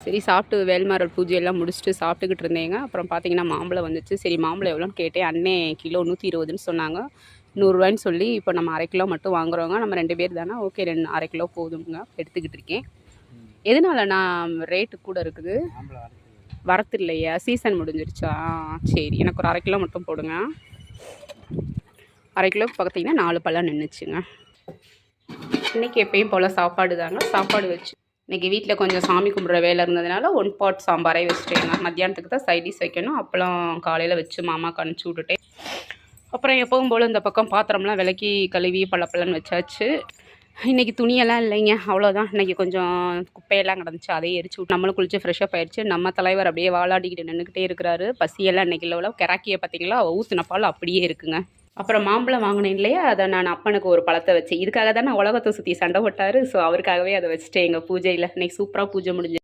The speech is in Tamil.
சரி சாப்பிட்டு வேல்மாரல் பூஜையெல்லாம் முடிச்சுட்டு சாப்பிட்டுக்கிட்டு இருந்தேங்க. அப்புறம் பார்த்தீங்கன்னா மாம்பழம் வந்துச்சு. சரி மாம்பழம் எவ்வளோன்னு கேட்டேன். அண்ணே கிலோ 120ன்னு சொன்னாங்க. 100 சொல்லி இப்போ நம்ம 1/2 கிலோ மட்டும் வாங்குறோங்க. நம்ம 2 பேர் தானே, ஓகே 1/2 கிலோ போதுங்க எடுத்துக்கிட்டு இருக்கேன். எதனால நான் ரேட்டு கூட இருக்குது? வரத்து இல்லையா? சீசன் முடிஞ்சிருச்சா? சரி எனக்கு ஒரு 1/2 கிலோ மட்டும் போடுங்க. 1/2 கிலோக்கு பார்த்தீங்கன்னா 4 பழம் நின்றுச்சுங்க. இன்றைக்கி எப்பயும் போல் சாப்பாடு தாங்க. சாப்பாடு வச்சு இன்றைக்கி வீட்டில் கொஞ்சம் சாமி கும்பிட்ற வேலை இருந்ததுனால 1 பாட் சாம்பாரே வச்சுட்டேங்க. மத்தியானத்துக்கு தான் சைடிஷ் வைக்கணும். அப்பளம் காலையில் வச்சு மாமாவுக்கு அனுப்பிச்சி விட்டுட்டேன். அப்புறம் எப்பவும் போல் இந்த பக்கம் பாத்திரம்லாம் விளக்கி கழுவி பழப்பழன்னு வச்சாச்சு. இன்றைக்கி துணியெல்லாம் இல்லைங்க, அவ்வளோதான். இன்றைக்கி கொஞ்சம் குப்பையெல்லாம் கிடந்துச்சு, அதையே எரிச்சு விட்டு நம்மளும் குளிச்சு ஃப்ரெஷ்ஷப் ஆயிடுச்சு. நம்ம தலைவர் அப்படியே வாலாடிக்கிட்டு நின்றுக்கிட்டே இருக்கிறாரு. பசியெல்லாம் இன்றைக்கி இல்லை. கராக்கியை பார்த்தீங்களா, ஊற்றின பால் அப்படியே இருக்குங்க. அப்புறம் மாம்பழம் வாங்கினேன் இல்லையா, அதை நான் அப்பனுக்கு ஒரு பழத்தை வச்சேன். இதுக்காக தான் நான் உலகத்தை சுற்றி சண்டை போட்டார். ஸோ அவருக்காகவே அதை வச்சுட்டேன் எங்கள் பூஜையில். இன்றைக்கி சூப்பராக பூஜை முடிஞ்சு.